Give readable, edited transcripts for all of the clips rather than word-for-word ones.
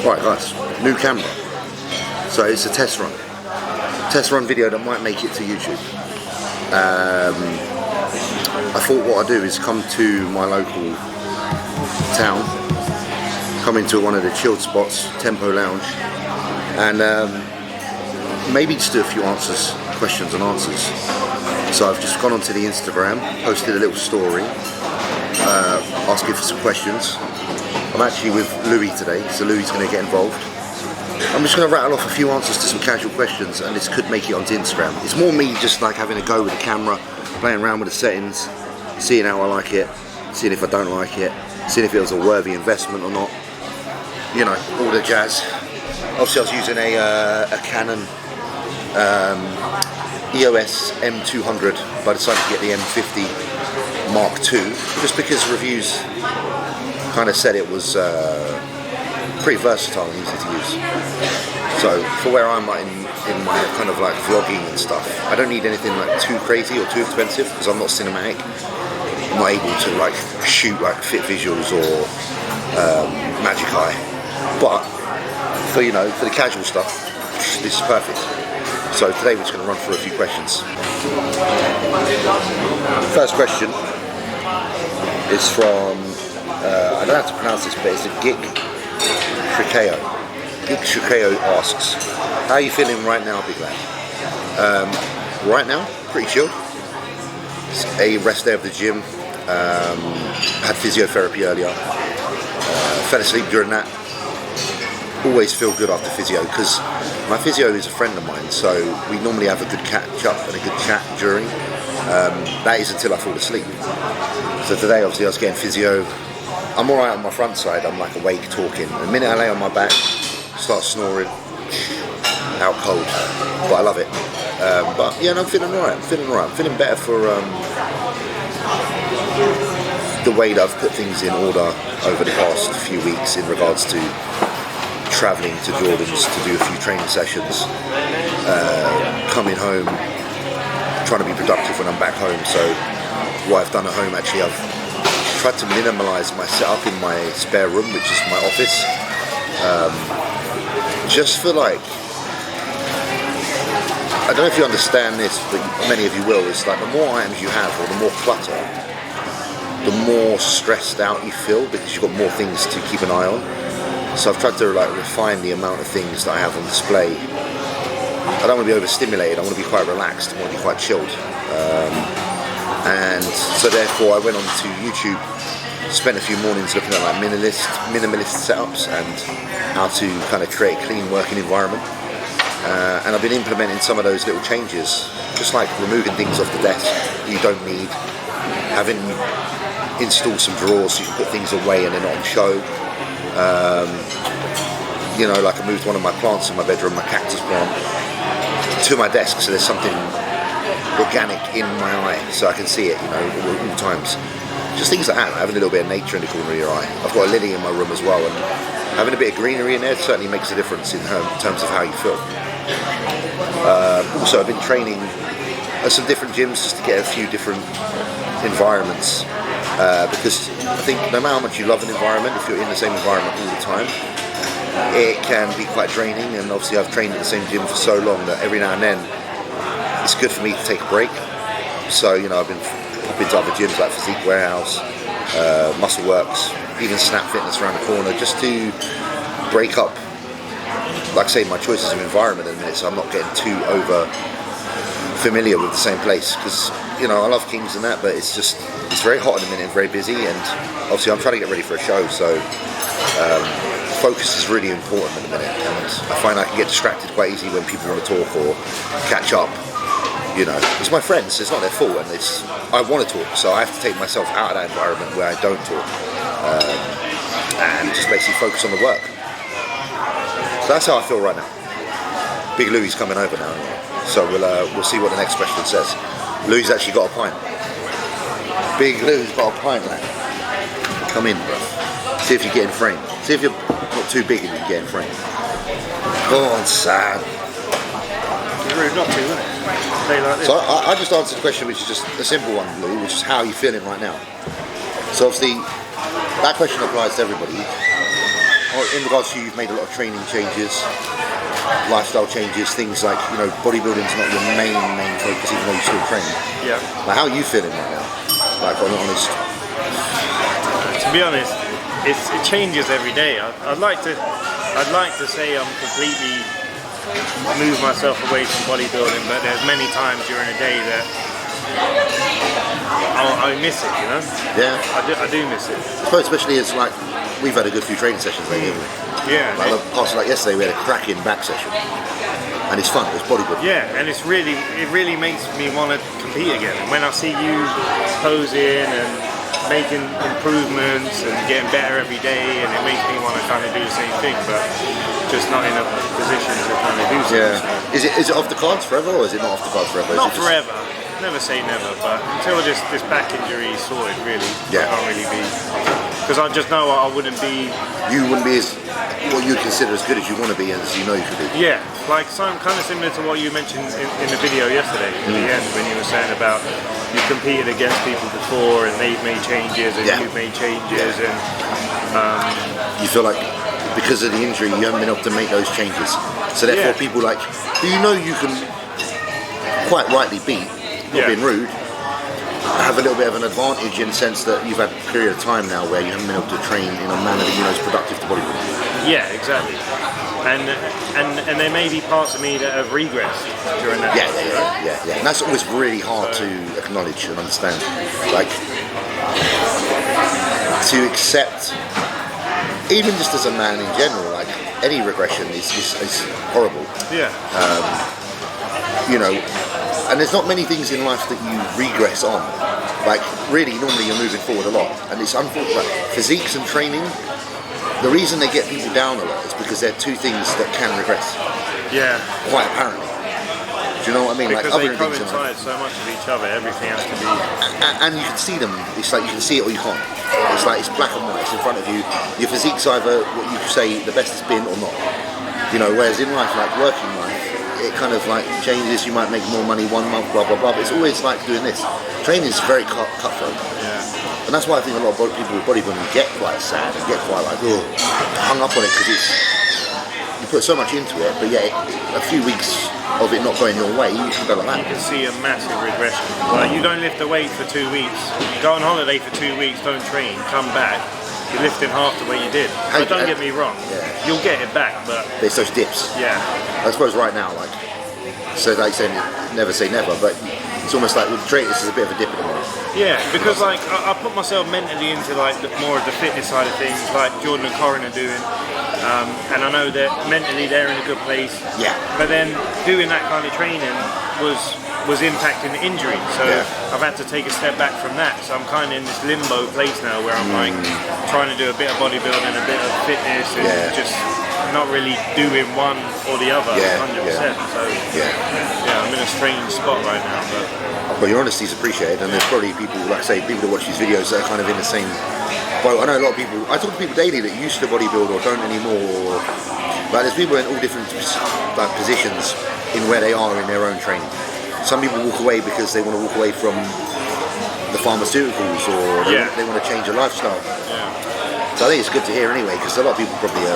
Right guys, new camera. So it's a test run. Test run video that might make it to YouTube. I thought what I'd do is come to my local town, come into one of the chilled spots, Tempo Lounge, and maybe just do a few questions and answers. So I've just gone onto the Instagram, posted a little story, asking for some questions. I'm actually with Louis today, so Louis is going to get involved. I'm just going to rattle off a few answers to some casual questions, and this could make it onto Instagram. It's more me just like having a go with the camera, playing around with the settings, seeing how I like it, seeing if I don't like it, seeing if it was a worthy investment or not. You know, all the jazz. Obviously I was using a Canon EOS M200, but I decided to get the M50 Mark II, just because reviews kind of said it was pretty versatile and easy to use. So for where I'm at in my kind of like vlogging and stuff, I don't need anything like too crazy or too expensive because I'm not cinematic. I'm not able to like shoot like fit visuals or Magic Eye. But for the casual stuff, this is perfect. So today we're just going to run through a few questions. First question is from I don't have to pronounce this, but it's a Gik Shikeo. Gik Shikeo asks, how are you feeling right now, big lad? Right now, pretty chilled. It's a rest day of the gym. Had physiotherapy earlier. Fell asleep during that. Always feel good after physio because my physio is a friend of mine, so we normally have a good catch up and a good chat during. That is until I fall asleep. So today, obviously, I was getting physio. I'm alright on my front side, I'm like awake talking. The minute I lay on my back, start snoring, out cold, but I love it. But yeah, no, I'm feeling alright, I'm feeling better for the way that I've put things in order over the past few weeks in regards to travelling to Jordan's to do a few training sessions, coming home, trying to be productive when I'm back home. So what I've done at home, actually, I've tried to minimalise my setup in my spare room, which is my office, just for like, I don't know if you understand this, but many of you will, it's like the more items you have or the more clutter, the more stressed out you feel because you've got more things to keep an eye on. So I've tried to like refine the amount of things that I have on display. I don't want to be overstimulated, I want to be quite relaxed, I want to be quite chilled. And so therefore I went on to YouTube, spent a few mornings looking at like minimalist setups and how to kind of create a clean working environment. And I've been implementing some of those little changes, just like removing things off the desk you don't need, having installed some drawers so you can put things away and they're not on show. Like I moved one of my plants in my bedroom, my cactus plant, to my desk so there's something organic in my eye so I can see it, all times. Just things like that, having a little bit of nature in the corner of your eye. I've got a lily in my room as well, and having a bit of greenery in there certainly makes a difference in terms of how you feel. Also, I've been training at some different gyms just to get a few different environments, because I think no matter how much you love an environment, if you're in the same environment all the time, it can be quite draining. And obviously I've trained at the same gym for so long that every now and then it's good for me to take a break. So I've been to other gyms like Physique Warehouse, Muscle Works, even Snap Fitness around the corner, just to break up, like I say, my choices of environment in a minute, so I'm not getting too over familiar with the same place. Because I love Kings and that, but it's very hot in the minute, very busy, and obviously I'm trying to get ready for a show, so focus is really important in a minute, and I find I can get distracted quite easily when people want to talk or catch up. It's my friends, it's not their fault, and I want to talk, so I have to take myself out of that environment where I don't talk, and just basically focus on the work. So that's how I feel right now. Big Louis coming over now, so we'll see what the next question says. Louis actually got a pint. Big Louis got a pint, man. Come in, bro. See if you get in frame. See if you're not too big and you can get in frame. Go on, Sam. It's rude not to, isn't it? Like so I just answered the question, which is just a simple one, Lou, which is how are you feeling right now? So obviously, that question applies to everybody. in regards to you've made a lot of training changes, lifestyle changes, things like, you know, bodybuilding's not your main focus, even though you still train. Yeah. Like, how are you feeling right now? Like, honest. To be honest, it changes every day. I'd like to say I'm completely moved myself away from bodybuilding, but there's many times during the day that I miss it, you know? Yeah. I do miss it. I suppose especially as like, we've had a good few training sessions lately, haven't we? Yeah. Like yesterday we had a cracking back session. And it's fun, it's bodybuilding. Yeah, and it really makes me want to compete again. And when I see you posing and making improvements and getting better every day, and it makes me want to kind of do the same thing, but just not in a position to kind of do so. Yeah. Is it off the cards forever, or is it not off the cards forever? Not forever. Never say never, but until this back injury is sorted, really, I can't really be. Because I just know I wouldn't be. You wouldn't be as what you'd consider as good as you want to be, as you know you could be. Yeah, like some kind of similar to what you mentioned in the video yesterday at the end, when you were saying about you competed against people before and they've made changes and you've made changes and you feel like because of the injury you haven't been able to make those changes. So therefore people like who you know you can quite rightly beat, not being rude, have a little bit of an advantage in the sense that you've had a period of time now where you haven't been able to train in a manner that you know is productive to bodybuilding. Yeah, exactly. And there may be parts of me that have regressed during that. Yeah. And that's always really hard to acknowledge and understand. Like to accept, even just as a man in general, like any regression is horrible. Yeah. You know, and there's not many things in life that you regress on. Like really, normally you're moving forward a lot, and it's unfortunate. Like, physiques and training, the reason they get people down a lot is because they're two things that can regress. Yeah. Quite apparently. Do you know what I mean? Because like they coincide so much with each other, everything has to be. And you can see them. It's like you can see it or you can't. It's like it's black and white. It's in front of you. Your physique's either what you say the best it's been or not. You know, whereas in life, like working life, it kind of like changes. You might make more money 1 month, blah blah blah. But it's always like doing this. Training is very cutthroat. Yeah. And that's why I think a lot of people with bodybuilding get quite sad and get quite like hung up on it because you put so much into it. But yeah, a few weeks of it not going your way, you can go like that. You can see a massive regression. Like you don't lift the weight for 2 weeks, go on holiday for 2 weeks, don't train, come back. You're lifting half the weight you did. But don't get me wrong, you'll get it back, but there's those dips. Yeah. I suppose right now, like, so like saying never say never, but it's almost like with training, this is a bit of a dip in the morning. Yeah, because like I put myself mentally into like more of the fitness side of things, like Jordan and Corin are doing, and I know that mentally they're in a good place. Yeah. But then doing that kind of training was impacting the injury, so I've had to take a step back from that. So I'm kind of in this limbo place now where I'm like trying to do a bit of bodybuilding, a bit of fitness, and just not really doing one or the other 100%. So I'm in a strange spot right now. But your honesty is appreciated, and there's probably people, like I say, people that watch these videos that are kind of in the same boat. I know a lot of people. I talk to people daily that used to bodybuild or don't anymore. Or, like there's people in all different like positions in where they are in their own training. Some people walk away because they want to walk away from the pharmaceuticals, or they want to change their lifestyle. Yeah. So I think it's good to hear anyway, because a lot of people probably,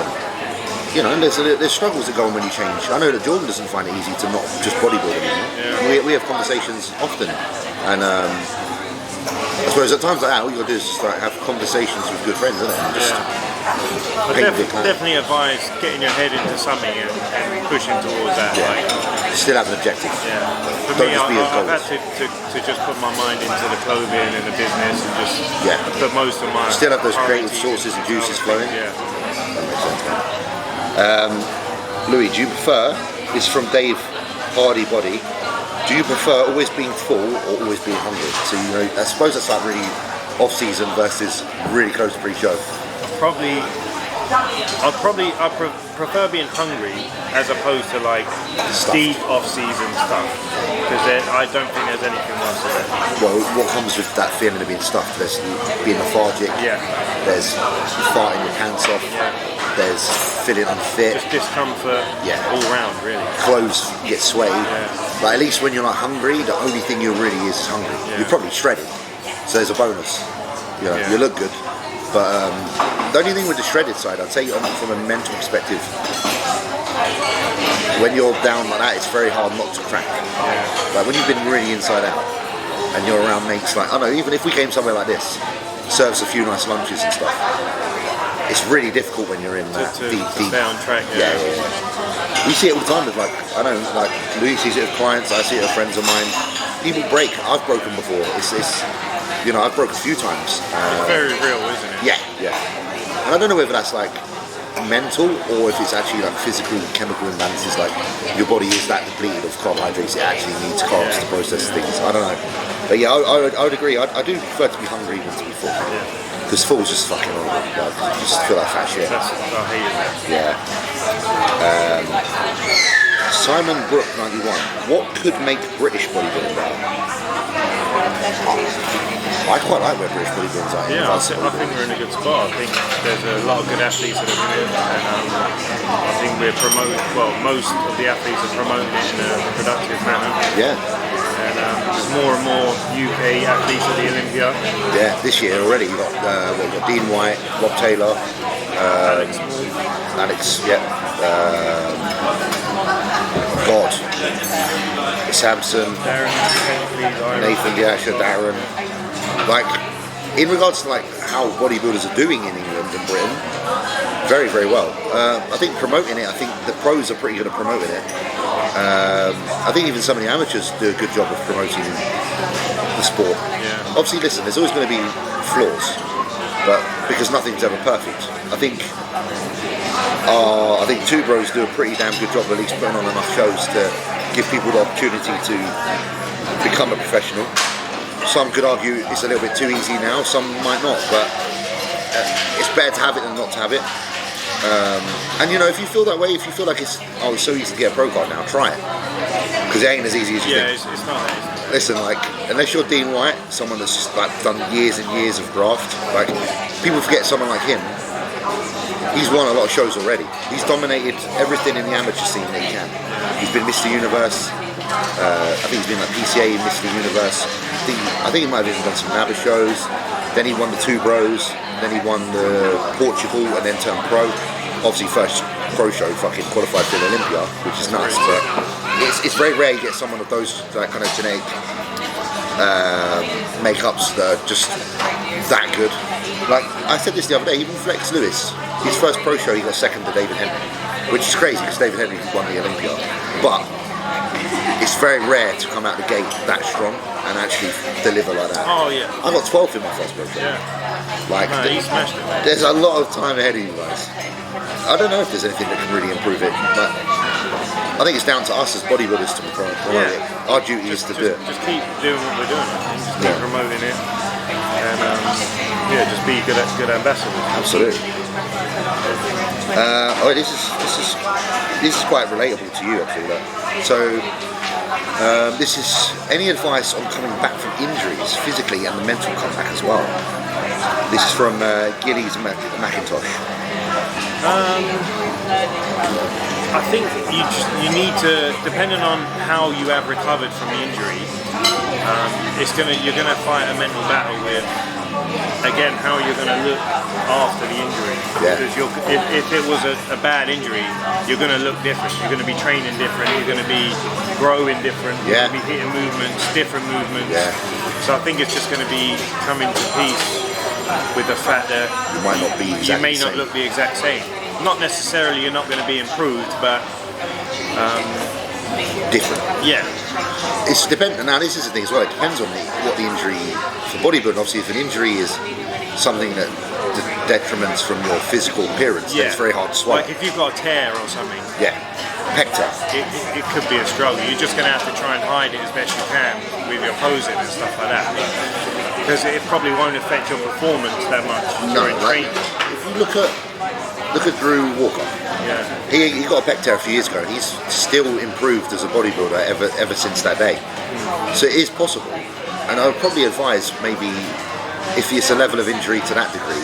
you know, there's struggles that go on when you change. I know that Jordan doesn't find it easy to not just bodybuild anymore. We have conversations often, and I suppose at times like that, all you got to do is just like have conversations with good friends, isn't it? And just definitely advise getting your head into something and pushing towards that. Like, still have an objective. Yeah. For me, I've had to just put my mind into the clothing and the business and just put most of my... Still have those creative sources and juices flowing? Yeah. That makes sense, man. Louis, do you prefer, this is from Dave Hardy Body, do you prefer always being full or always being hungry? So, you know, I suppose that's like really off-season versus really close to pre-show. I prefer being hungry as opposed to like deep off-season stuff, because I don't think there's anything worse than that. Well, what comes with that feeling of being stuffed? There's being lethargic. Yeah. There's farting your pants off. Yeah. There's feeling unfit. Just discomfort. Yeah. All round, really. Clothes get sweaty. Yeah. But at least when you're not hungry, the only thing you really is hungry. Yeah. You're probably shredded, so there's a bonus. You know, you look good. But the only thing with the shredded side, I'd say from a mental perspective, when you're down like that, it's very hard not to crack. Like when you've been really inside out and you're around mates, like I don't know, even if we came somewhere like this, serves a few nice lunches and stuff, it's really difficult when you're in that deep. Stay on track. Yeah. We see it all the time with like, I know, like Louis sees it with clients, I see it with friends of mine. People break. I've broken before. It's you know, I've broken a few times. It's very real, isn't it? Yeah. And I don't know whether that's like mental or if it's actually like physical chemical imbalances, like your body is that depleted of carbohydrates, it actually needs carbs to process things. I don't know. But yeah, I would agree. I do prefer to be hungry than to be full. Because full is just fucking horrible. Like, you just feel like fat shit. I hate it. Yeah. Simon Brook 91. What could make British bodybuilding better? I quite like where British bodybuilding are. Yeah, I think we're in a good spot. I think there's a lot of good athletes that are in it, and I think we're promoting. Well, most of the athletes are promoting it in a productive manner. Yeah. And there's more and more UK athletes at the Olympia. Yeah, this year already you've got Dean White, Rob Taylor, Alex, yeah, God, Samson, Darren, Nathan, yeah, Darren. Like, in regards to like how bodybuilders are doing in England and Britain, very, very well. I think promoting it, I think the pros are pretty good at promoting it. I think even some of the amateurs do a good job of promoting the sport. Yeah. Obviously, listen, there's always going to be flaws, but because nothing's ever perfect. I think Two Bros do a pretty damn good job of at least putting on enough shows to give people the opportunity to become a professional. Some could argue it's a little bit too easy now, some might not, but it's better to have it than not to have it. And you know, if you feel that way, if you feel like it's so easy to get a pro card now, try it. Because it ain't as easy as you think. Yeah, it's not that easy. Listen, like, unless you're Dean White, someone that's like done years and years of graft, like, people forget someone like him. He's won a lot of shows already. He's dominated everything in the amateur scene that he can. He's been Mr. Universe. I think he's been like PCA, Mr. Universe. I think he might have even done some NABBA shows. Then he won the Two Bros. Then he won the Portugal and then turned pro. Obviously, first pro show fucking qualified for the Olympia, which is nuts. But it's very rare you get someone of those that kind of genetic makeups that are just that good. Like I said this the other day, even Flex Lewis, his first pro show he got second to David Henry, which is crazy because David Henry won the Olympia. But it's very rare to come out the gate that strong and actually deliver like that. Oh yeah. I got 12th in my first pro show. Yeah. Like he smashed it, man. There's a lot of time ahead of you guys. I don't know if there's anything that can really improve it, but I think it's down to us as bodybuilders to promote it. Our duty is to do it. Just keep doing what we're doing. Just keep promoting it, and just be good ambassadors. Absolutely. This is quite relatable to you actually. So this is any advice on coming back from injuries physically and the mental comeback as well. This is from Gillies McIntosh. I think you need to, depending on how you have recovered from the injury, you're gonna fight a mental battle with, again, how you're gonna look after the injury. Yeah. Because if it was a bad injury, you're gonna look different. You're gonna be training different. You're gonna be growing different. You're gonna be hitting movements, different movements. Yeah. So I think it's just gonna be coming to peace with the fact that you might not be exactly you may not look the exact same. Not necessarily you're not going to be improved, but different. Yeah. It's dependent. Now this is the thing as well. It depends on what the injury for bodybuilding. Obviously, if an injury is something that detriments from your physical appearance, then it's very hard to swallow. Like if you've got a tear or something. Yeah. Pec tear. It could be a struggle. You're just going to have to try and hide it as best you can with your posing and stuff like that. Because it probably won't affect your performance that much during training. If you look at Drew Walker. Yeah. He got a pec tear a few years ago, and he's still improved as a bodybuilder ever since that day. So it is possible, and I would probably advise maybe if it's a level of injury to that degree,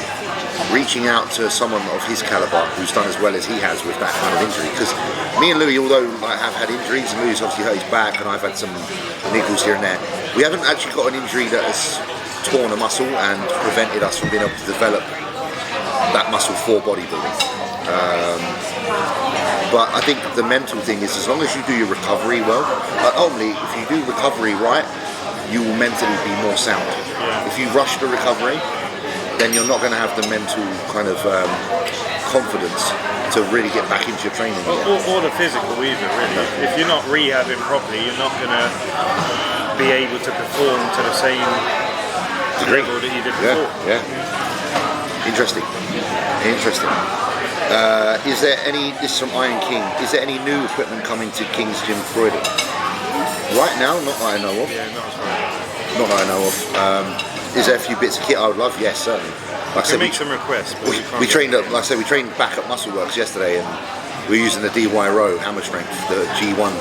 reaching out to someone of his caliber who's done as well as he has with that kind of injury. Because me and Louis, although I have had injuries, and Louis obviously hurt his back, and I've had some niggles here and there, we haven't actually got an injury that has torn a muscle and prevented us from being able to develop that muscle for bodybuilding. But I think the mental thing is, as long as you do your recovery well, only if you do recovery right, you will mentally be more sound. If you rush the recovery, then you're not going to have the mental kind of confidence to really get back into your training. Or the physical either, really. If you're not rehabbing properly, you're not going to be able to perform to the same level that you did before. Yeah. Interesting. Is there any, this is from Iron King, is there any new equipment coming to King's Gym Croydon? Right now, not that I know of. Yeah, not as well. Not that I know of. Is there a few bits of kit I would love? Yes, certainly. Like I said, make some requests. We trained up, like I said, we trained back at Muscleworks yesterday, and we were using the DY Row hammer strength, the G1.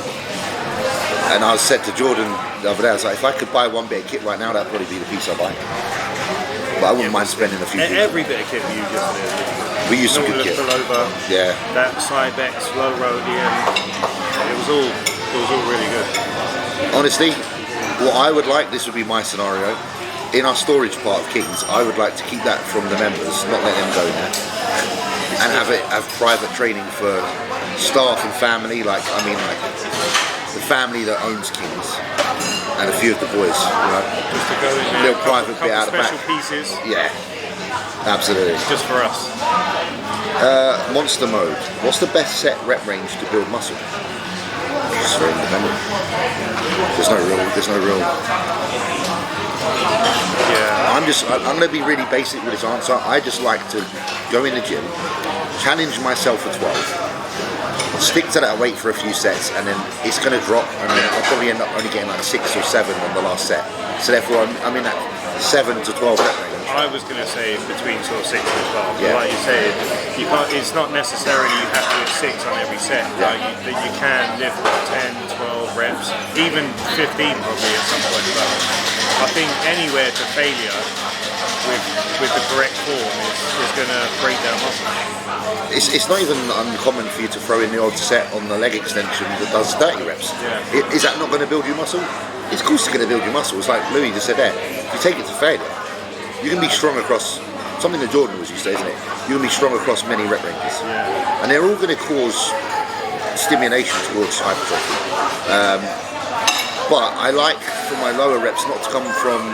And I said to Jordan the other day, I was like, if I could buy one bit of kit right now, that'd probably be the piece I buy. But I wouldn't mind spending a few. Every bit of kit we used yesterday. We used some good kit. Yeah. That Cybex low row at the end. It was all really good. Honestly, what I would like, this would be my scenario. In our storage part of King's, I would like to keep that from the members, not let them go there, and have private training for staff and family. Like the family that owns King's, and a few of the boys. Just to go in there, little private bit out of the back. Special pieces. Yeah, absolutely. Just for us. Monster mode. What's the best set rep range to build muscle? Just very independent. There's no real. Yeah. I'm going to be really basic with this answer. I just like to go in the gym, challenge myself for 12, stick to that weight for a few sets, and then it's going to drop, and then I'll probably end up only getting like 6 or 7 on the last set. So therefore, I'm in that 7 to 12 rep range. I was going to say between sort of 6 and 12. Yeah. Like you said, you can't. It's not necessarily you have to hit 6 on every set. Yeah. Like you can lift 10, 12 reps, even 15 probably at some point. But I think anywhere to failure with the correct form is going to break down muscle. It's not even uncommon for you to throw in the odd set on the leg extension that does 30 reps. Yeah. Is that not going to build your muscle? Of course it's going to build your muscle. It's like Louis just said there. If you take it to failure, you can be strong across, something that Jordan was used to, isn't it? You can be strong across many rep ranges. Yeah. And they're all going to cause stimulation towards hypertrophy. But I like for my lower reps not to come from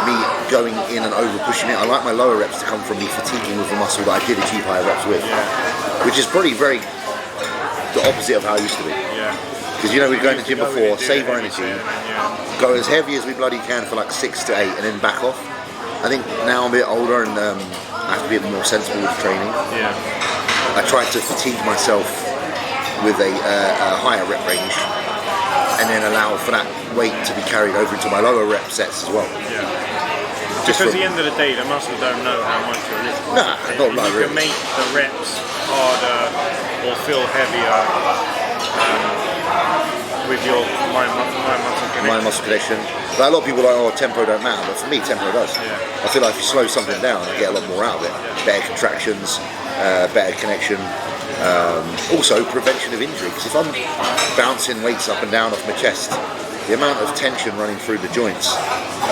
me going in and over pushing it. I like my lower reps to come from me fatiguing with the muscle that I did achieve higher reps with. Yeah. Which is probably very the opposite of how it used to be. Yeah. Because we'd go in the gym before, save our energy, go as heavy as we bloody can for like 6 to 8 and then back off. I think now I'm a bit older and I have to be a bit more sensible with training. Yeah. I try to fatigue myself with a higher rep range and then allow for that weight to be carried over into my lower rep sets as well. Yeah. Because at the end of the day, the muscle don't know how much you're lifting. Nah, not like you really. can make the reps harder or feel heavier with your mind muscle connection. Mind muscle connection. But a lot of people are like, tempo don't matter, but for me tempo does. Yeah. I feel like if you slow something down, I get a lot more out of it. Better contractions, better connection. Also prevention of injury, because if I'm bouncing weights up and down off my chest, the amount of tension running through the joints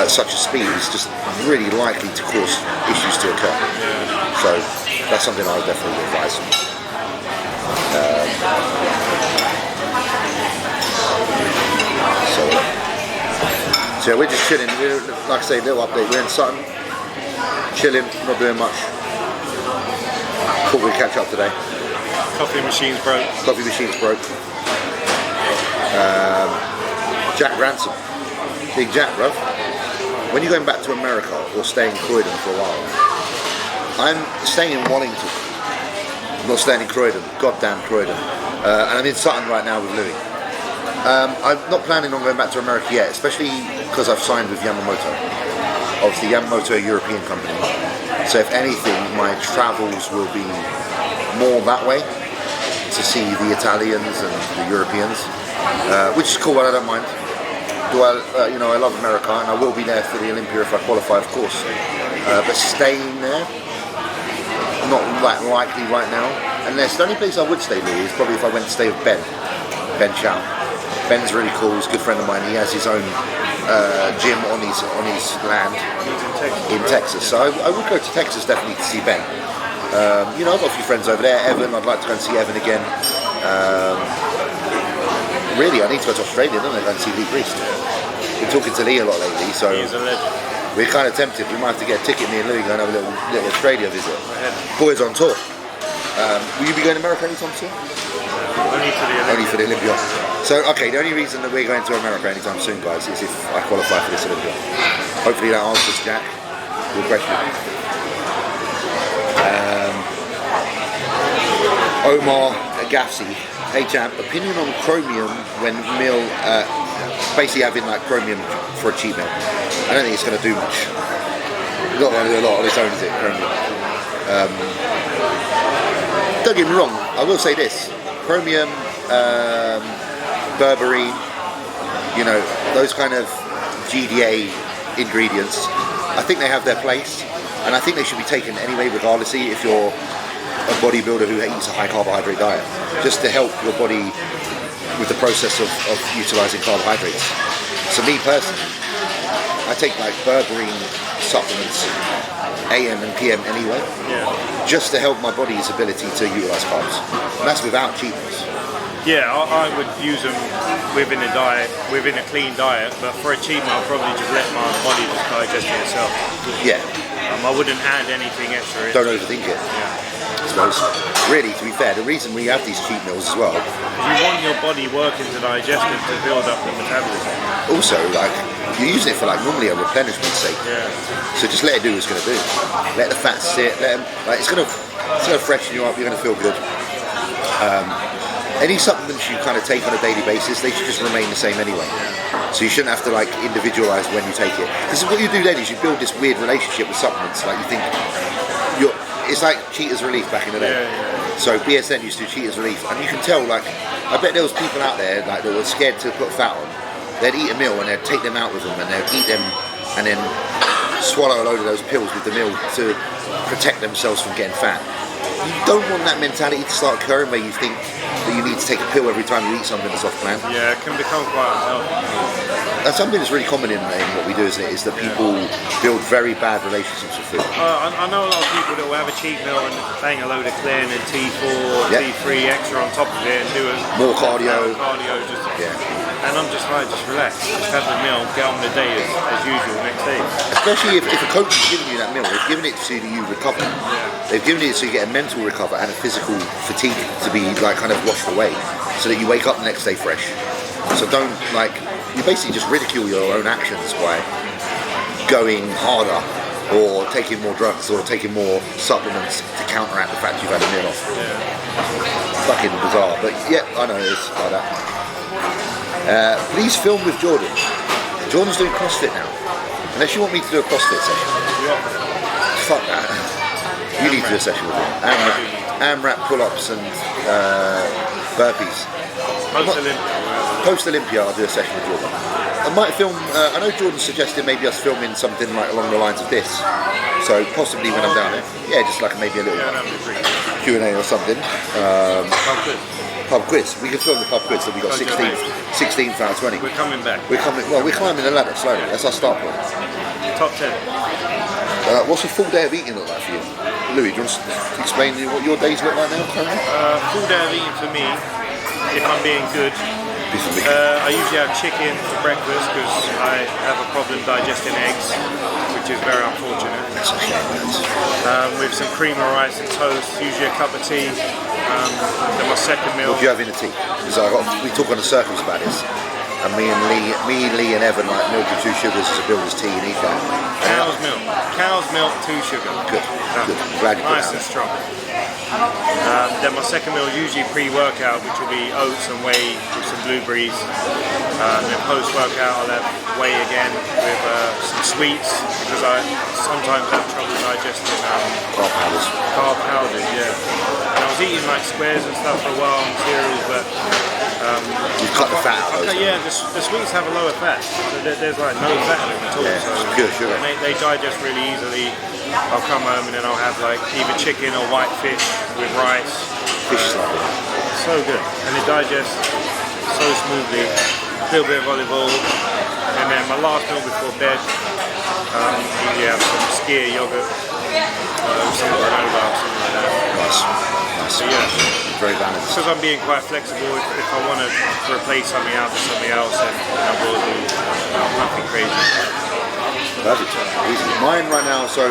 at such a speed is just really likely to cause issues to occur. So that's something I would definitely advise. So we're just chilling. Like I say, little update. We're in Sutton, chilling, not doing much. Thought we'd catch up today. Coffee machine's broke. Coffee machine's broke. Jack Ransom. Big Jack, bruv. When you're going back to America or staying in Croydon for a while, I'm staying in Wallington. I'm not staying in Croydon. Goddamn Croydon. And I'm in Sutton right now with Louis. I'm not planning on going back to America yet, especially because I've signed with Yamamoto. Obviously, Yamamoto, a European company. So if anything, my travels will be more that way to see the Italians and the Europeans, which is cool. I don't mind. I love America, and I will be there for the Olympia if I qualify, of course. But staying there, not that likely right now. Unless the only place I would stay, Louis, is probably if I went to stay with Ben Chow. Ben's really cool. He's a good friend of mine. He has his own gym on his land in Texas. So I would go to Texas definitely to see Ben. You know, I've got a few friends over there. Evan, I'd like to go and see Evan again. Really, I need to go to Australia, don't I? Go and see Lee Priest. Been talking to Lee a lot lately, so He's a legend. we're kind of tempted. We might have to get a ticket, me and Louis, go and have a little Australia visit. Boys on tour. Will you be going to America anytime soon? Only for the Olympia. So, okay, the only reason that we're going to America anytime soon, guys, is if I qualify for this Olympia. Hopefully that answers, Jack, your question. Omar Gafsi, hey champ, opinion on Chromium when meal, basically having like Chromium for a cheat meal. I don't think it's going to do much. Not going to do a lot on its own, is it, Chromium? Don't get me wrong, I will say this. Chromium, Burberry, you know, those kind of GDA ingredients, I think they have their place, and I think they should be taken anyway, regardless if you're a bodybuilder who eats a high carbohydrate diet, just to help your body with the process of utilizing carbohydrates. So me personally, I take like Burberry supplements AM and PM anyway, just to help my body's ability to utilize carbs, and that's without cheat meals. Yeah, I would use them within a diet, within a clean diet, but for a cheat meal I'll probably just let my body just digest it itself. Yeah. I wouldn't add anything extra. Don't overthink it. I suppose. Really, to be fair, the reason we have these cheat meals as well, you want your body working to digest it to build up the metabolism. Also, like, you're using it for like normally a replenishment sake. Yeah. So just let it do what it's going to do. Let the fat sit. Let them, like, it's going to freshen you up. You're going to feel good. Any supplements you kind of take on a daily basis, they should just remain the same anyway. So you shouldn't have to like individualize when you take it. This is what you do then, is you build this weird relationship with supplements. Like you think it's like Cheetah's Relief back in the day. So BSN used to do Cheetah's Relief, and you can tell, like, I bet there was people out there like that were scared to put fat on. They'd eat a meal and they'd take them out with them, and they'd eat them and then swallow a load of those pills with the meal to protect themselves from getting fat. You don't want that mentality to start occurring where you think that you need to take a pill every time you eat something that's off plan. Yeah, it can become quite unhealthy. That's something that's really common in what we do, isn't it? Is that people build very bad relationships with food. I know a lot of people that will have a cheat meal and bang a load of Clen and T4, T3 extra on top of it and do more cardio. Just and I'm just like, just relax, just have the meal, get on the day as usual next day. Especially if a coach is giving you that meal, they've given it so you recover. They've given it so you get a mental recover and a physical fatigue to be like kind of washed away, so that you wake up the next day fresh. So don't, like, you basically just ridicule your own actions by going harder or taking more drugs or taking more supplements to counteract the fact you've had a meal off. Fucking bizarre, but yeah, I know it's like that. Please film with Jordan. Jordan's doing CrossFit now. Unless you want me to do a CrossFit session. Fuck that. You need to do a session with him. AMRAP pull-ups and burpees. Post-Olympia, I'll do a session with Jordan. I might film, I know Jordan suggested maybe us filming something like along the lines of this. So possibly when I'm down there. Yeah, just like maybe a little Q&A or something. Pub quiz. We can film the pub quiz that we got 16th out of 20. We're coming back. We're climbing the ladder slowly. That's our start point. Top 10. What's a full day of eating look like for you? Louis, do you want to explain what your days look like now currently? Full day of eating for me, if I'm being good, I usually have chicken for breakfast because I have a problem digesting eggs, which is very unfortunate. That's a shame, with some cream of rice and toast, usually a cup of tea. Then my second meal. What do you have in the tea? Because we talk on the circles about this. And me, Lee and Evan like milk and 2 sugars as a builder's tea and eat that. Cow's milk, 2 sugar. Good. Glad you nice and strong. Then my second meal usually pre-workout, which will be oats and whey with some blueberries. Then post-workout I'll have whey again with some sweets because I sometimes have trouble digesting carb powders. And I was eating like squares and stuff for a while and cereals, but you've cut the fat out. Yeah, the sweets have a lower fat, so there's like no fat in them at all. So pure sugar. They digest really easily. I'll come home and then I'll have like either chicken or white fish with rice. Fish is lovely. So good, and it digests so smoothly. A little bit of olive oil, and then my last meal before bed, usually have some skyr yogurt, some granola, something like that. Nice. So yeah, Very balanced. because I'm being quite flexible. If I want to replace something out with something else, then I will do nothing crazy. Perfect. Easy. Mine right now, so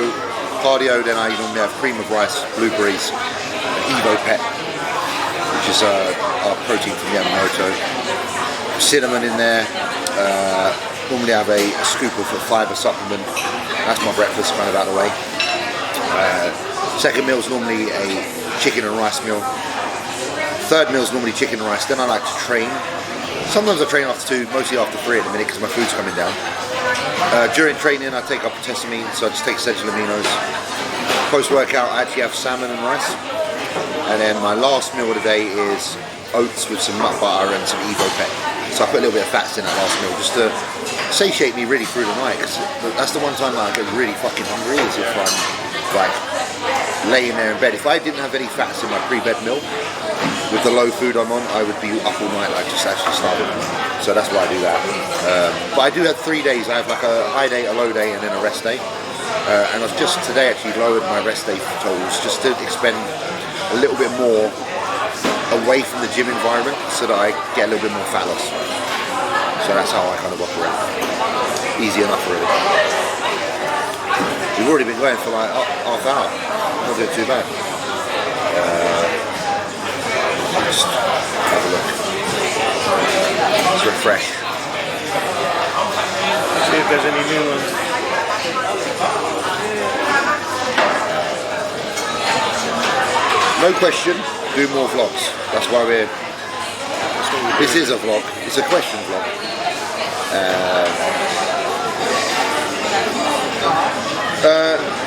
cardio, then I normally have cream of rice, blueberries, Evo Pet, which is our protein from Yamamoto. Cinnamon in there. Normally I have a scoop of a fibre supplement. That's my breakfast, kind of out of the way. Second meal is normally a chicken and rice meal. Third meal is normally chicken and rice. Then I like to train. Sometimes I train after 2, mostly after 3 at the minute because my food's coming down. During training I take up potassium, so I just take essential aminos. Post-workout I actually have salmon and rice. And then my last meal of the day is oats with some nut butter and some Evo Pet. So I put a little bit of fats in that last meal just to satiate me really through the night, because that's the one time that I get really fucking hungry, is if I'm like laying there in bed. If I didn't have any fats in my pre-bed meal with the low food I'm on, I would be up all night like just actually starving. So that's why I do that. But I do have 3 days. I have like a high day, a low day, and then a rest day. And I've just today actually lowered my rest day totals just to expend a little bit more away from the gym environment so that I get a little bit more fat loss. So that's how I kind of operate. Easy enough really. We've already been going for like half hour. Not doing too bad. Just have a look. Let's refresh. See if there's any new ones. No question, do more vlogs. That's why we're... This is a vlog. It's a question vlog.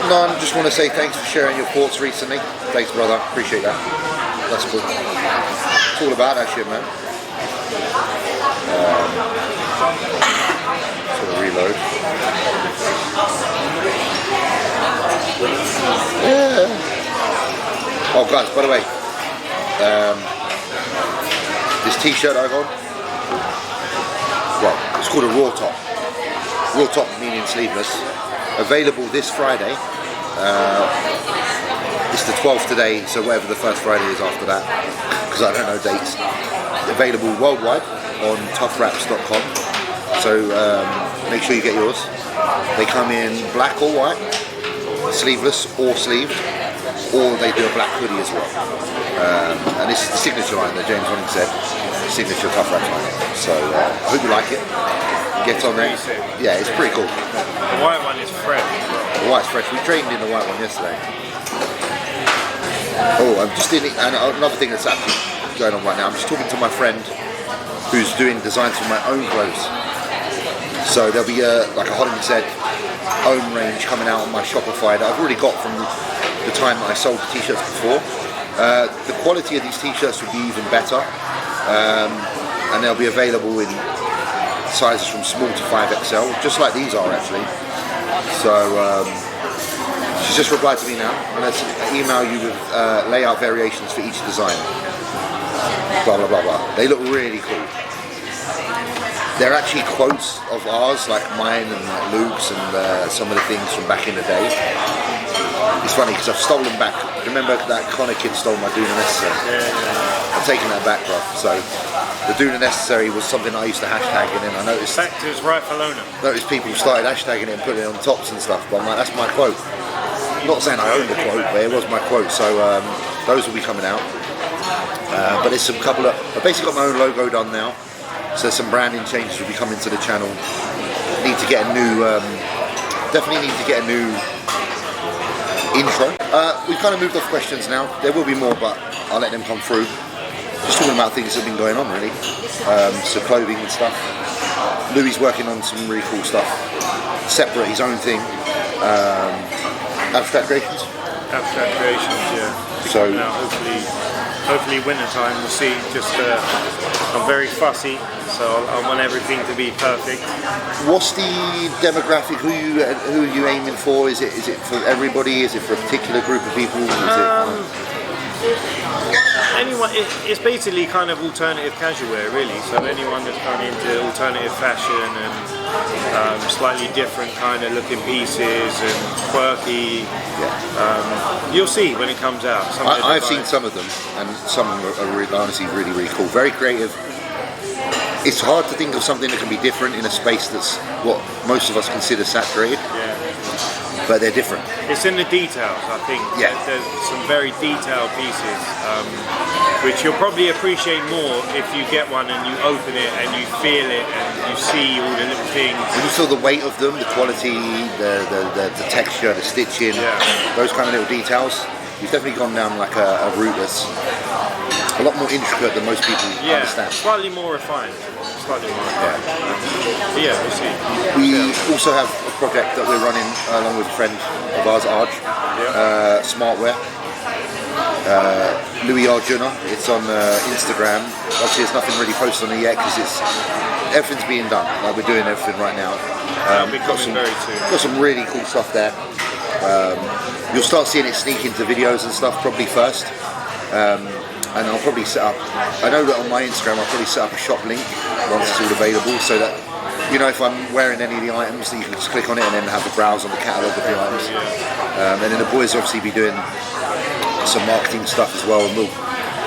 No, I just want to say thanks for sharing your thoughts recently. Thanks, brother. Appreciate that. That's cool. It's all about that shit, man. Sort of reload. Yeah. Oh, guys, by the way, this t-shirt I got, well, it's called a raw top. Raw top meaning sleeveless. Available this Friday. It's the 12th today, so whatever the first Friday is after that, because I don't know dates. Available worldwide on toughwraps.com. So make sure you get yours. They come in black or white, sleeveless or sleeved, or they do a black hoodie as well. And this is the signature line that James Hollingshead, signature Tough Wraps line. So I hope you like it. Get on there. Yeah, it's pretty cool. The white one is fresh. The white's fresh. We trained in the white one yesterday. Oh, I'm just in it, and another thing that's actually going on right now, I'm just talking to my friend who's doing designs for my own clothes. So there'll be like a Hollingshead own range coming out on my Shopify that I've already got from the time that I sold the t-shirts before. The quality of these t-shirts will be even better, and they'll be available in sizes from small to 5XL, just like these are actually. So she's just replied to me now, and let's email you with layout variations for each design. Blah blah blah blah. They look really cool. They're actually quotes of ours, like mine and like Luke's and some of the things from back in the day. It's funny because I've stolen back. Remember that Connor kid stole my Do the Necessary? Yeah. I've taken that back, bro. So the Do the Necessary was something I used to hashtag, and then I noticed. Back to his rightful owner. Noticed people started hashtagging it and putting it on tops and stuff. But I'm like, that's my quote. Not saying I own the quote, but it was my quote. So those will be coming out. But there's some couple of. I've basically got my own logo done now. So some branding changes will be coming to the channel. Need to get a new. Definitely need to get a new intro. We've kind of moved off questions now. There will be more, but I'll let them come through. Just talking about things that have been going on, really. So clothing and stuff. Louis working on some really cool stuff. Separate, his own thing. Abstract creations. Abstract creations, yeah. So hopefully winter time. We'll see. Just I'm very fussy, so I want everything to be perfect. What's the demographic? Who are you aiming for? Is it for everybody? Is it for a particular group of people? Anyone It's basically kind of alternative casual wear, really. So anyone that's gone into alternative fashion and slightly different kind of looking pieces and quirky, you'll see when it comes out. I've seen some of them, and some of them are really, honestly really, really cool. Very creative. It's hard to think of something that can be different in a space that's what most of us consider saturated. Yeah. But they're different. It's in the details, I think. Yeah. There's some very detailed pieces, which you'll probably appreciate more if you get one and you open it and you feel it and you see all the little things. When you saw the weight of them, the quality, the texture, the stitching, those kind of little details, you've definitely gone down like a route that's a lot more intricate than most people understand. Slightly more refined. Slightly more refined. We'll see. We also have a project that we're running along with a friend of ours, Arj, Smartwear. Louis Arjuna. It's on Instagram. Obviously, there's nothing really posted on it yet because everything's being done. Like we're doing everything right now. Got some really cool stuff there. You'll start seeing it sneak into videos and stuff probably first. And I'll probably set up, I know that on my Instagram I'll probably set up a shop link once it's all available, so that, you know, if I'm wearing any of the items, that you can just click on it and then have a browse on the catalogue of the items. And then the boys will obviously be doing some marketing stuff as well, and we'll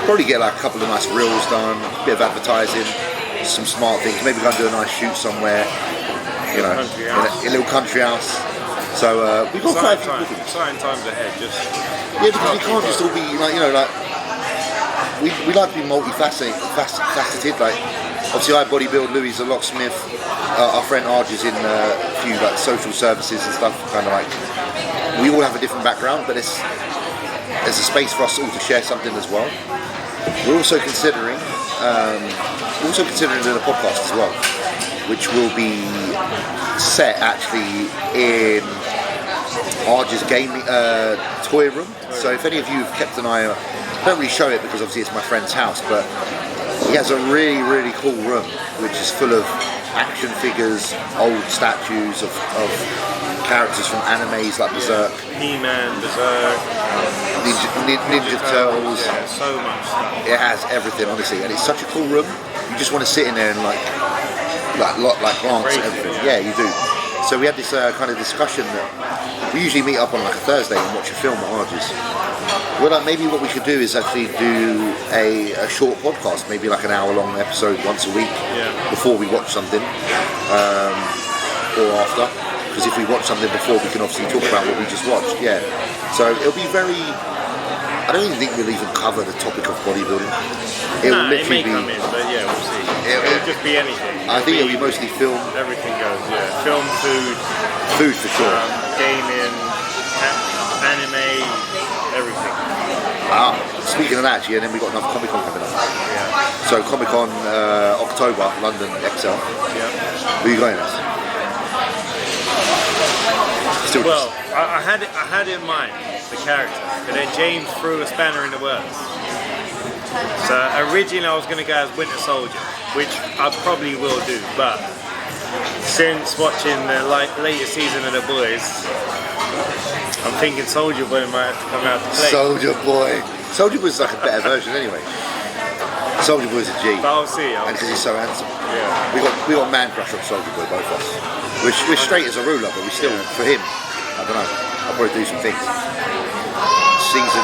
probably get like a couple of nice reels done, a bit of advertising, some smart things, maybe go and do a nice shoot somewhere, you know, in a little country house. So we've got quite a few bookings. Exciting times ahead, just... Yeah, because we can't just all be like, you know, like, we like to be multifaceted. Like, obviously, I bodybuild. Louis is a locksmith. Our friend Arj is in a few like social services and stuff. Kind of like, we all have a different background, but there's a space for us all to share something as well. We're also considering doing a podcast as well, which will be set actually in Arj's gaming toy room. So if any of you have kept an eye on, I don't really show it because obviously it's my friend's house, but he has a really, really cool room which is full of action figures, old statues of characters from animes like Berserk, He-Man, Berserk, Ninja Turtles. Yeah, so much stuff. It has everything, honestly, and it's such a cool room. You just want to sit in there and like glance at everything. Yeah, you do. So we had this kind of discussion that we usually meet up on like a Thursday and watch a film at Arj's. Well, like maybe what we could do is actually do a short podcast, maybe like an hour-long episode once a week before we watch something, or after. Because if we watch something before, we can obviously talk about what we just watched. Yeah. So it'll be very. I don't even think we'll even cover the topic of bodybuilding. It may come in, but yeah, we'll see. It'll just be anything. I think it'll be mostly film. Everything goes, yeah. Film, food. Food for sure. Gaming, anime, everything. Speaking of that, and then we've got another Comic Con coming up. Yeah. So Comic Con October, London, XL. Yeah. Who are you going as? Well, I had in mind the character, but then James threw a spanner in the works. So originally I was going to go as Winter Soldier, which I probably will do, but since watching the latest season of The Boys, I'm thinking Soldier Boy might have to come out to play. Soldier Boy. Soldier Boy's like a better version anyway. Soldier Boy's a G. But I'll see. And because he's so handsome. Yeah. We got man crush on Soldier Boy, both of us. We're straight as a ruler, but we still, for him, I don't know, I'll probably do some things. Season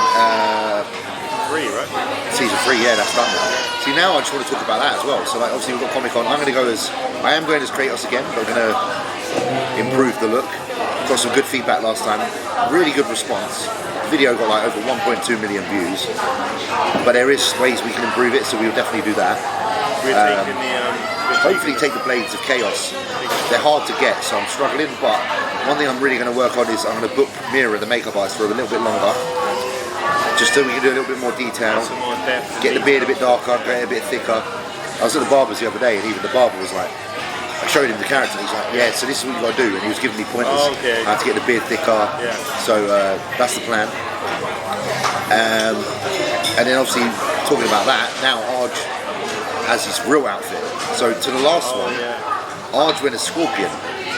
3, right? Season 3, yeah, that's done now. See, now I just want to talk about that as well. So, like, obviously we've got Comic Con. I am going as Kratos again, but we're going to improve the look. Got some good feedback last time. Really good response. The video got like over 1.2 million views. But there is ways we can improve it, so we will definitely do that. We're taking hopefully take the Blades of Chaos. They're hard to get, so I'm struggling, but one thing I'm really going to work on is I'm going to book Mira, the makeup artist, for a little bit longer, just so we can do a little bit more detail, some more depth, get the beard a bit darker, get it a bit thicker. I was at the barber's the other day, and even the barber was like, I showed him the character, and he's like, yeah, so this is what you got to do, and he was giving me pointers how to get the beard thicker. So that's the plan. And then obviously talking about that, now Arj has his real outfit. So to the last one, Arj went as Scorpion,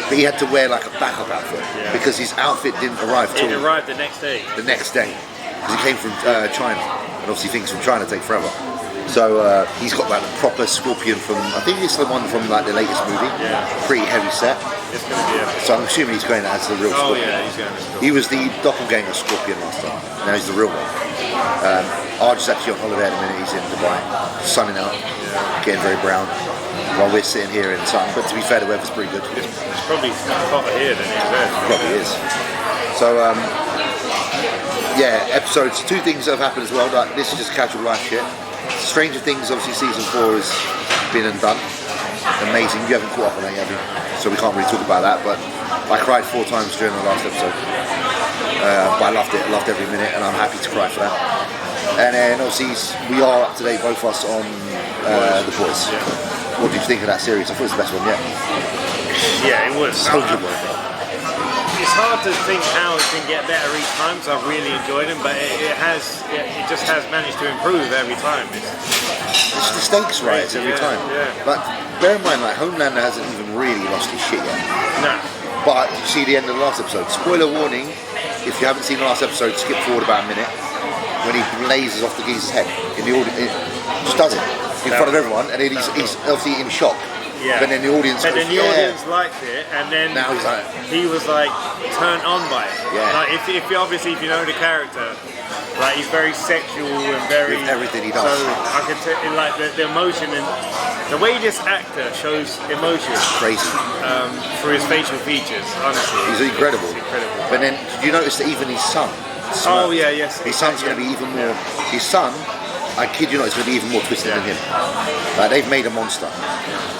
but he had to wear like a backup outfit because his outfit didn't arrive till... It arrived the next day. The next day. because he came from China, and obviously things from China take forever. So he's got like the proper scorpion from, I think it's the one from like the latest movie. Yeah. Pretty heavy set. It's going to be epic. So I'm assuming he's going as the real Scorpion. Oh yeah, he's going as He was the doppelganger Scorpion last time. Now he's the real one. Arj's actually on holiday at the minute. He's in Dubai, sunning out, getting very brown, while we're sitting here in the sun. But to be fair, the weather's pretty good. It's probably hotter here than it is there. Probably is. So yeah, episodes. 2 things that have happened as well. Like, this is just casual life shit. Stranger Things, obviously season 4 has been and done. Amazing. You haven't caught up on that, have you? So we can't really talk about that. But I cried 4 times during the last episode. But I loved it. I loved every minute, and I'm happy to cry for that. And then obviously we are up to date, both of us, on The Boys. Yeah. What did you think of that series? I thought it was the best one yet. Yeah, it was. Soldier Boy. It's hard to think how it can get better each time, so I've really enjoyed it, but it just has managed to improve every time. It's the stakes rise every time. Yeah. But bear in mind, like, Homelander hasn't even really lost his shit yet. No. But you see the end of the last episode. Spoiler warning, if you haven't seen the last episode, skip forward about a minute. When he blazes off the geezer's head in the audience, just does it in front of everyone, and then he's obviously in shock. Yeah. But then the audience But goes, then the audience liked it, and then now he's like, he was like turned on by it. Yeah. Like if you obviously if you know the character, like he's very sexual and very with everything he does. So I could tell like the emotion and the way this actor shows emotion crazy. through his facial features. Honestly, He's incredible. It's incredible. But then, did you notice that even his son? Oh yeah, yes. His son's going to be even more. His son, I kid you not, is going to be even more twisted than him. Like, they've made a monster.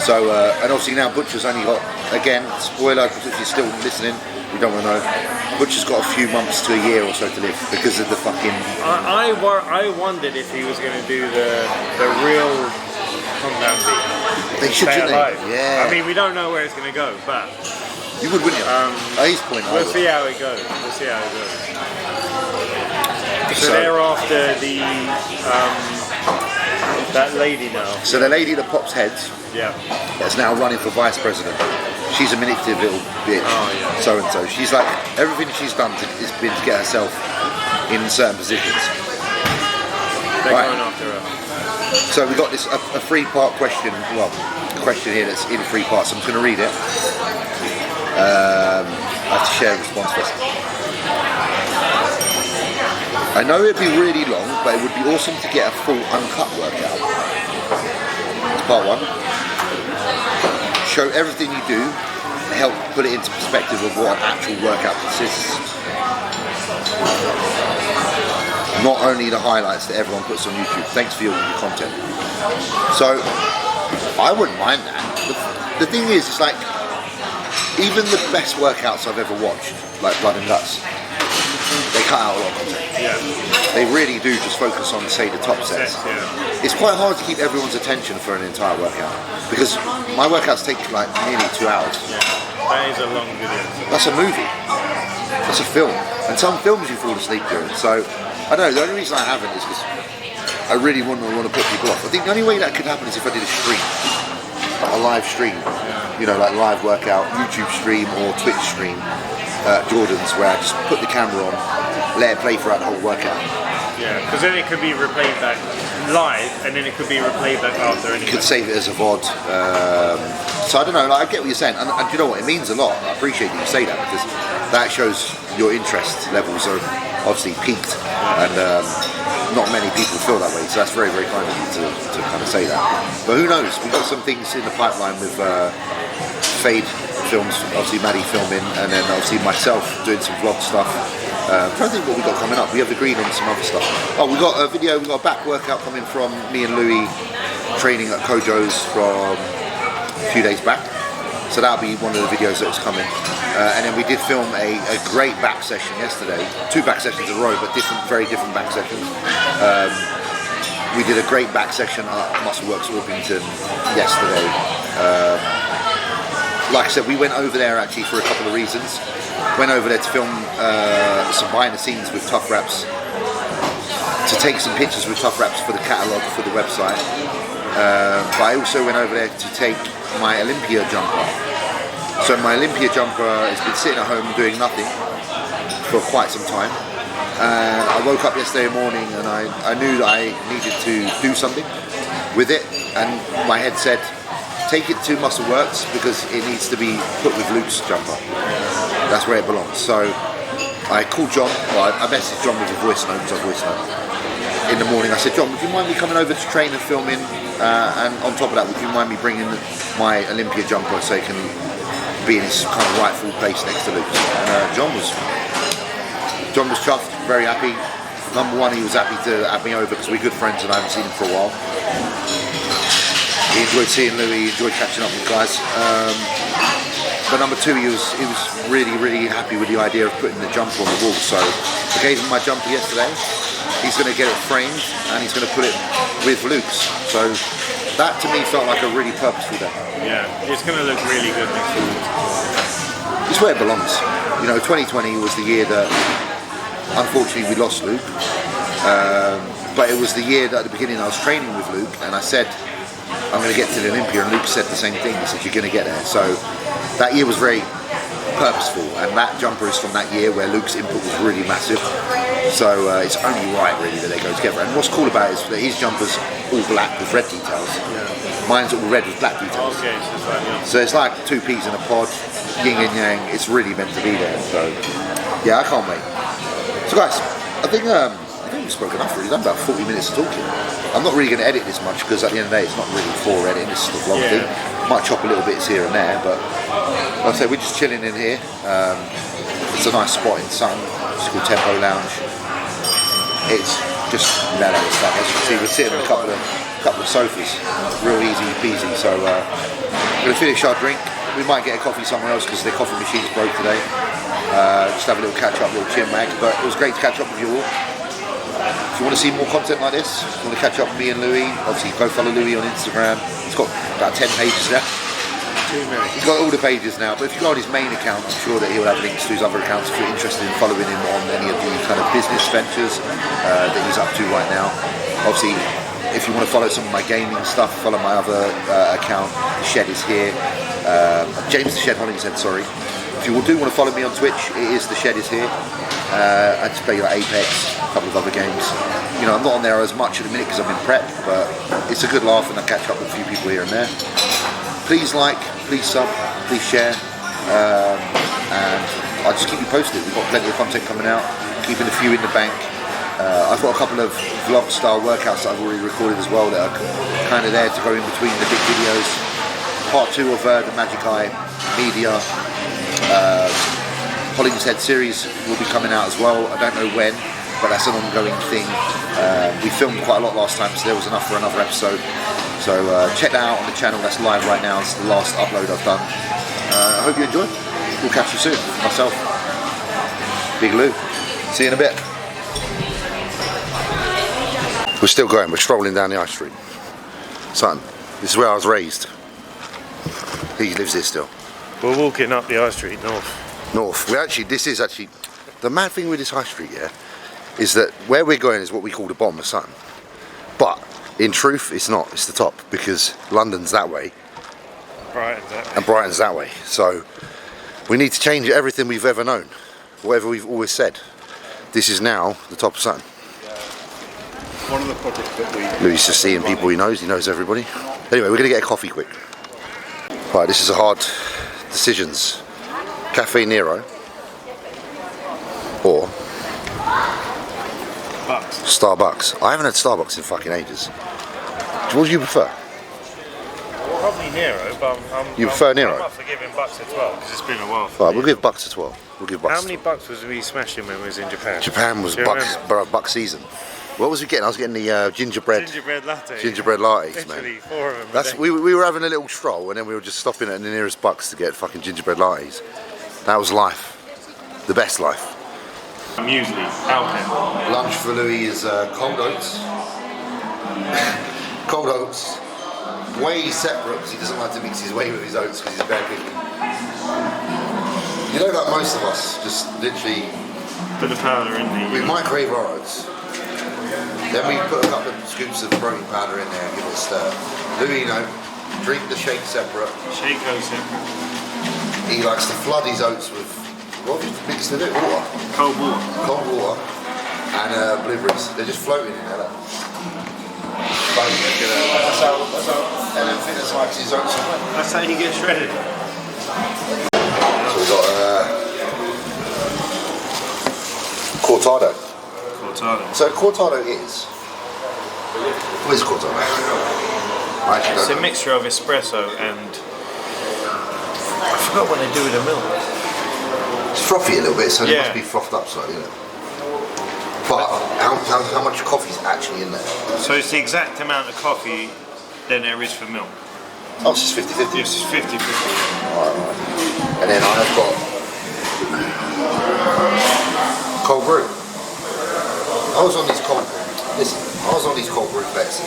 So, and obviously now Butcher's only got, again, spoiler, if you're still listening, you don't want to know. Butcher's got a few months to a year or so to live because of the fucking. I wondered if he was going to do the real compound beat. They should, Stay shouldn't alive. they? Yeah. I mean, we don't know where it's going to go, but You would, wouldn't you? At his point, we'll see how it goes. So they're after the that lady now. So the lady that pops heads, Yeah. that's now running for vice president. She's a manipulative little bitch. Oh, yeah. So and so. She's like, everything she's done has been to get herself in certain positions. They're Right. going after her. So we got this a 3-part question. Well, a question here that's in 3 parts. I'm just going to read it. I have to share a response first. I know it'd be really long, but it would be awesome to get a full uncut workout. Part 1. Show everything you do and help put it into perspective of what an actual workout consists. Not only the highlights that everyone puts on YouTube. Thanks for your content. So, I wouldn't mind that. The thing is, it's like, even the best workouts I've ever watched, like Blood and Guts, they cut out a lot of content. Yeah. They really do just focus on, say, the top sets. Yeah. It's quite hard to keep everyone's attention for an entire workout because my workouts take like nearly 2 hours. Yeah. That is a long video. That's a movie. That's a film. And some films you fall asleep during. So, I don't know, the only reason I haven't is because I really wouldn't want to put people off. I think the only way that could happen is if I did a stream. Like a live stream. You know, like live workout, YouTube stream or Twitch stream. Jordan's, where I just put the camera on, let it play throughout the whole workout. Yeah, because then it could be replayed back live, and then it could be replayed back after. You could save it as a VOD. So I don't know, like, I get what you're saying, and you know what, it means a lot. I appreciate that you say that because that shows your interest levels are obviously peaked, and not many people feel that way. So that's very, very kind of you to kind of say that. But who knows? We've got some things in the pipeline with Fade Films, obviously Maddie filming, and then obviously myself doing some vlog stuff. I'm trying to think what we got coming up. We have agreed on some other stuff. Oh, we got a video, we got a back workout coming from me and Louis training at Kojo's from a few days back. So that'll be one of the videos that's coming. And then we did film a great back session yesterday. 2 back sessions in a row, but very different back sessions. We did a great back session at Muscle Works Orpington yesterday. Like I said, we went over there actually for a couple of reasons. Went over there to film some behind the scenes with Tough Raps, to take some pictures with Tough Raps for the catalogue for the website. But I also went over there to take my Olympia jumper. So my Olympia jumper has been sitting at home doing nothing for quite some time. I woke up yesterday morning and I knew that I needed to do something with it, and my head said, take it to Muscle Works because it needs to be put with Luke's jumper. That's where it belongs. So I called John, well, I messaged John with a voice note, in the morning. I said, John, would you mind me coming over to train and filming, and on top of that, would you mind me bringing my Olympia jumper so it can be in its kind of rightful place next to Luke's? And John was chuffed, very happy. Number one, he was happy to have me over because we're good friends and I haven't seen him for a while. He enjoyed seeing Louis, he enjoyed catching up with the guys. But number two, he was really happy with the idea of putting the jumper on the wall. So I gave him my jumper yesterday. He's going to get it framed and he's going to put it with Luke's. So that to me felt like a really purposeful day. Yeah, it's going to look really good next week. It's where it belongs. You know, 2020 was the year that unfortunately we lost Luke. But it was the year that at the beginning I was training with Luke and I said, I'm going to get to the Olympia, and Luke said the same thing. He said, you're going to get there. So that year was very purposeful, and that jumper is from that year where Luke's input was really massive. So it's only right, really, that they go together. And what's cool about it is that his jumper's all black with red details. Yeah. Mine's all red with black details. Okay, so it's like two peas in a pod, yin and yang. It's really meant to be there. So yeah, I can't wait. So guys, I think we've spoken enough really. We've done about 40 minutes of talking. I'm not really going to edit this much because at the end of the day it's not really for editing, it's the vlog thing. Might chop a little bits here and there, but like I say, we're just chilling in here. It's a nice spot in sun. It's called Tempo Lounge. It's just mellow stuff. As you can see, we're sitting on a couple of sofas, real easy peasy. So we're going to finish our drink. We might get a coffee somewhere else because the coffee machine's broke today. Just have a little catch up, little chin wag. But it was great to catch up with you all. If you want to see more content like this, if you want to catch up with me and Louis, obviously go follow Louis on Instagram. He's got about 10 pages now. Too many. He's got all the pages now, but if you go on his main account, I'm sure that he'll have links to his other accounts if you're interested in following him on any of the kind of business ventures that he's up to right now. Obviously, if you want to follow some of my gaming stuff, follow my other account. The Shed is here. James the Shed Hollingshead, sorry. If you do want to follow me on Twitch, it is The Shed is here. I just play like Apex, a couple of other games. You know, I'm not on there as much at the minute because I'm in prep, but it's a good laugh and I catch up with a few people here and there. Please like, please sub, please share, and I'll just keep you posted. We've got plenty of content coming out, keeping a few in the bank. I've got a couple of vlog style workouts that I've already recorded as well that are kind of there to go in between the big videos. Part 2 of the Magic Eye Media Hollingshead series will be coming out as well. I don't know when, but that's an ongoing thing. We filmed quite a lot last time, so there was enough for another episode. So check that out on the channel. That's live right now. It's the last upload I've done. I hope you enjoyed. We'll catch you soon. Myself, Big Lou. See you in a bit. We're still going. We're strolling down the high street. Son, this is where I was raised. He lives here still. We're walking up the high street north. This is actually the mad thing with this high street, yeah, is that where we're going is what we call the bottom of Sutton. But in truth, it's not. It's the top because London's that way, Brighton's that way. and Brighton's that way. So we need to change everything we've ever known, whatever we've always said. This is now the top of Sutton. One of the projects that Louis is just seeing people he knows everybody. Anyway, we're going to get a coffee quick. Right, this is a hard decisions. Cafe Nero or Bucks. Starbucks. I haven't had Starbucks in fucking ages. What do you prefer? Probably Nero, but You prefer Nero? I'm up for giving Bucks a 12 because it's been a while. Right, we'll give Bucks a 12. We'll give Bucks. How many Bucks was we smashing when we was in Japan? Japan was Do you Buck season. What was we getting? I was getting the gingerbread latte. Gingerbread lattes, Literally man. 4 of them. That's we were having a little stroll and then we were just stopping at the nearest Bucks to get fucking gingerbread lattes. That was life. The best life. Muesli, Alpen. Lunch for Louis is cold oats. Cold oats. Whey separate because he doesn't like to mix his whey with his oats because he's very picky. You know, like most of us, just literally Put the powder in we the... microwave our oats. Then we put a couple of scoops of protein powder in there and give it a stir. Louis, you know, drink the shake separate. Shake oats separate. He likes to flood his oats with, what have you mixed in it? Water. Cold water. Cold water. and blueberries. They're just floating in there. That's how LM Fitness likes his own supplement. That's how you get shredded. So we've got cortado. Cortado. So cortado is... What is cortado? I actually It's don't a know. mixture of espresso and... I forgot what they do with the milk. It's frothy a little bit, so it Yeah. must be frothed up slightly, isn't it? But how much coffee is actually in there? So it's the exact amount of coffee than there is for milk. Oh, it's just 50-50. It's 50-50. Alright. And then I've got cold brew. I was on these cold brew bets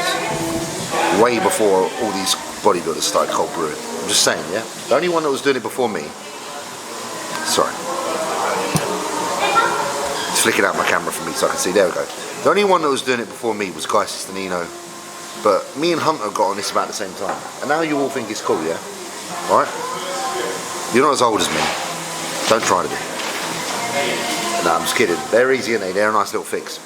way before all these bodybuilders started cold brewing. I'm just saying, yeah? The only one that was doing it before me, sorry. It's flicking out my camera for me so I can see, there we go. The only one that was doing it before me was Guy Cistanino. But me and Hunter got on this about the same time. And now you all think it's cool, yeah? Alright? You're not as old as me. Don't try to be. No, I'm just kidding. They're easy, aren't they? They're a nice little fix.